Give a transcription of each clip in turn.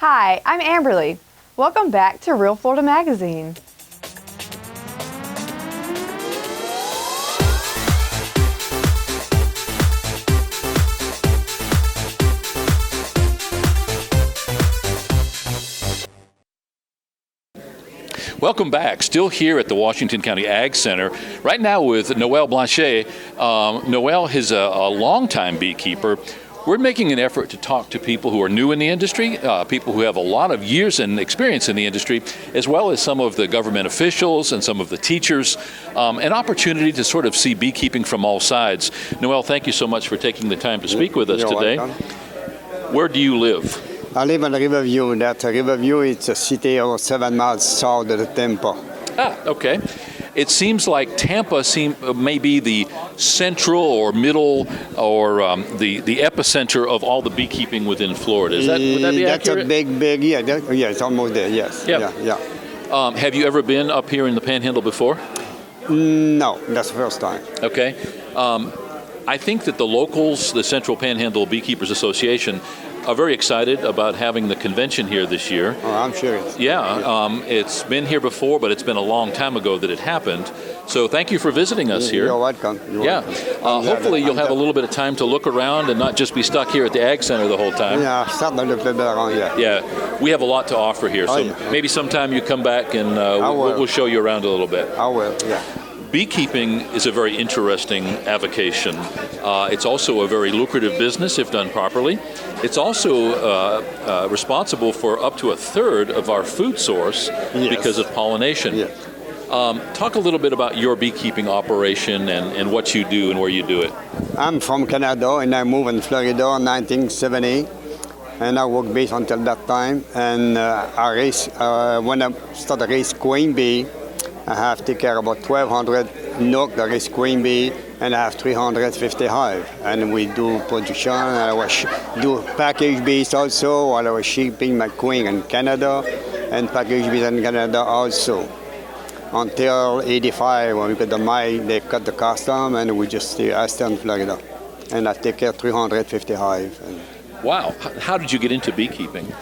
Hi, I'm Amberly. Welcome back to Real Florida Magazine. Welcome back. Still here at the Washington County Ag Center. Right now with Noel Blanchet. Noel is a longtime beekeeper. We're making an effort to talk to people who are new in the industry, people who have a lot of years and experience in the industry, as well as some of the government officials and some of the teachers. An opportunity to sort of see beekeeping from all sides. Noel, thank you so much for taking the time to speak with us today. Welcome. Where do you live? I live in Riverview. Riverview is a city about 7 miles south of the Tampa. Okay. It seems like Tampa may be the central or middle or the epicenter of all the beekeeping within Florida. Would that be That's accurate? a big, yeah, it's almost there, yes. Yep. Yeah. Have you ever been up here in the Panhandle before? No, that's the first time. Okay. I think that the locals, the Central Panhandle Beekeepers Association, are very excited about having the convention here this year. Oh, I'm sure it's... Yeah, it's been here before, but it's been a long time ago that it happened. So thank you for visiting us here. You're welcome. Hopefully you'll have a little bit of time to look around and not just be stuck here at the Ag Center the whole time. Yeah, certainly a little bit around, yeah. Yeah, we have a lot to offer here. So maybe sometime you come back and we'll show you around a little bit. I will, yeah. Beekeeping is a very interesting avocation. It's also a very lucrative business if done properly. It's also responsible for up to a third of our food source because of pollination. Yes. Talk a little bit about your beekeeping operation and what you do and where you do it. I'm from Canada and I moved in Florida in 1970. And I worked bees until that time. And when I started raise queen bee, I have to take care of about 1,200 nook, that is queen bee, and I have 350 hive. And we do production, and I do package bees also, while I was shipping my queen in Canada, and package bees in Canada also. Until 85, when we got the mine, they cut the custom, and we just stay in Florida. And I take care of 350 hive. Wow. How did you get into beekeeping?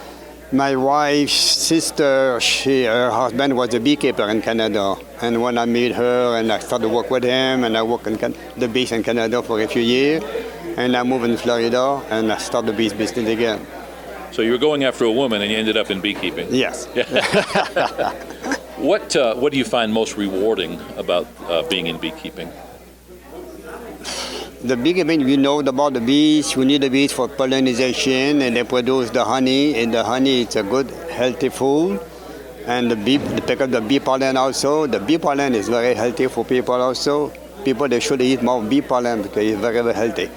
My wife's sister, her husband was a beekeeper in Canada. And when I met her and I started to work with him, and I worked in the bees in Canada for a few years, and I moved in Florida and I started the bees business again. So you were going after a woman and you ended up in beekeeping? Yes. What do you find most rewarding about being in beekeeping? The beekeeping, you know about the bees. You need the bees for pollination, and they produce the honey. And the honey is a good, healthy food. And they pick up the bee pollen also. The bee pollen is very healthy for people also. People, they should eat more bee pollen because it's very, very healthy.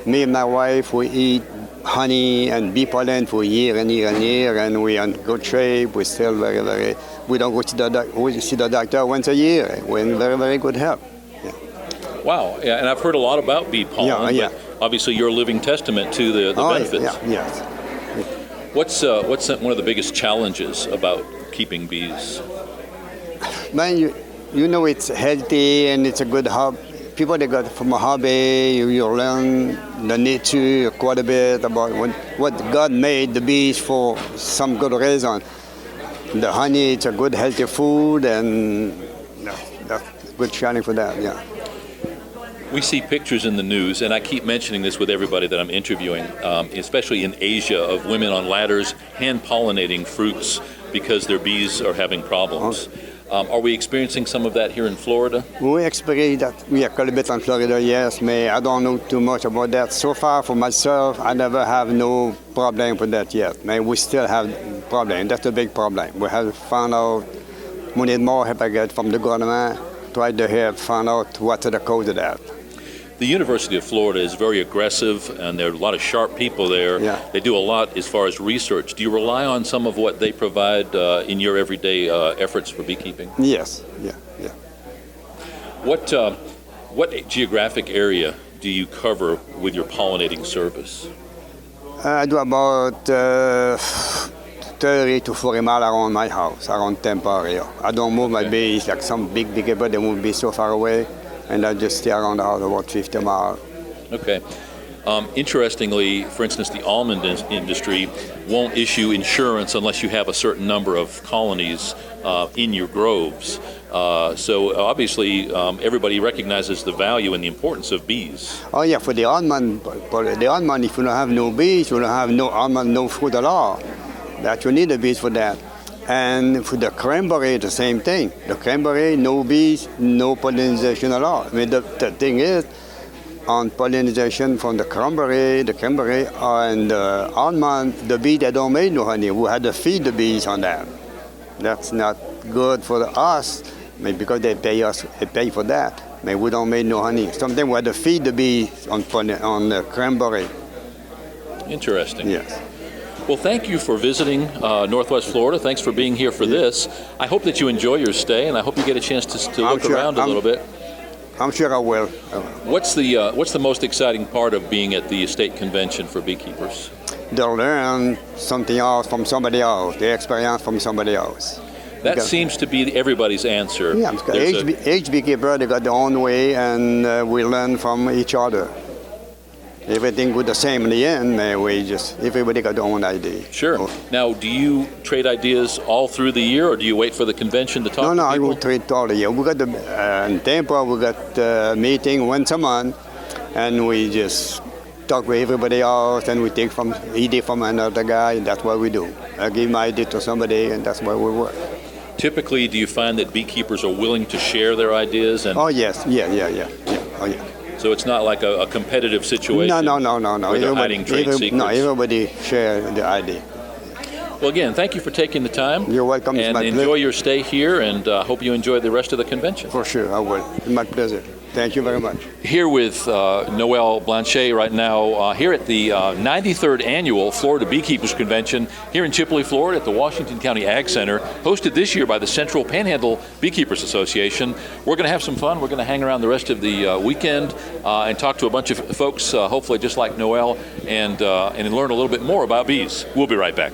Me and my wife, we eat honey and bee pollen for year and year and year, and we're in good shape. We're still very, very, we don't go to see the doctor once a year. We're in very, very good health. Wow, yeah, and I've heard a lot about bee pollen, but obviously you're a living testament to the benefits. Yes. What's one of the biggest challenges about keeping bees? Man, you know it's healthy and it's a good hobby. People, they got from a hobby, you learn the nature quite a bit about what God made the bees for some good reason. The honey, it's a good healthy food, and that's good challenge for that, yeah. We see pictures in the news, and I keep mentioning this with everybody that I'm interviewing, especially in Asia, of women on ladders hand-pollinating fruits because their bees are having problems. Are we experiencing some of that here in Florida? We experience that, a little bit in Florida, yes, but I don't know too much about that. So far, for myself, I never have no problem with that yet. We still have problem. That's a big problem. We have found out we need more help I get from the government, try to help find out what's the cause of that. The University of Florida is very aggressive, and there are a lot of sharp people there. Yeah. They do a lot as far as research. Do you rely on some of what they provide in your everyday efforts for beekeeping? Yes, yeah. What geographic area do you cover with your pollinating service? I do about 30 to 40 miles around my house, around Tampa area. I don't move my bees like some big beekeepers, they won't be so far away. And I just stay around the house about 50 miles. Okay. Interestingly, for instance, the almond industry won't issue insurance unless you have a certain number of colonies in your groves. So obviously, everybody recognizes the value and the importance of bees. Oh yeah, for the almond, if you don't have no bees, you don't have no almond, no fruit at all. That you need the bees for that. And for the cranberry, the same thing. The cranberry, no bees, no pollination at all. I mean, the thing is, on pollination from the cranberry, and the almond, the bee, they don't make no honey. We had to feed the bees on that. That's not good for us, maybe because they pay for that. Maybe we don't make no honey. Sometimes we had to feed the bees on the cranberry. Interesting. Yes. Well, thank you for visiting Northwest Florida. Thanks for being here for this. I hope that you enjoy your stay, and I hope you get a chance to look around a little bit. I'm sure I will. What's the most exciting part of being at the state convention for beekeepers? They'll learn something else from somebody else, the experience from somebody else. That seems to be everybody's answer. Yeah, each beekeeper, they got their own way, and we learn from each other. Everything was the same in the end. Everybody got their own idea. Sure. Now, do you trade ideas all through the year, or do you wait for the convention to talk to people? No, I will trade all the year. We got in Tampa, we got a meeting once a month, and we just talk with everybody else, and we take idea from another guy. That's what we do. I give my idea to somebody, and that's why we work. Typically, do you find that beekeepers are willing to share their ideas? Oh yes, yeah. Oh yeah. So it's not like a competitive situation. No. Where they're hiding trade secrets. No, everybody share the idea. Well, again, thank you for taking the time. You're welcome. And enjoy your stay here, and hope you enjoy the rest of the convention. For sure, I will. It's my pleasure. Thank you very much. Here with Noel Blanchet right now, here at the 93rd Annual Florida Beekeepers Convention here in Chipley, Florida at the Washington County Ag Center, hosted this year by the Central Panhandle Beekeepers Association. We're going to have some fun. We're going to hang around the rest of the weekend and talk to a bunch of folks, hopefully just like Noel, and learn a little bit more about bees. We'll be right back.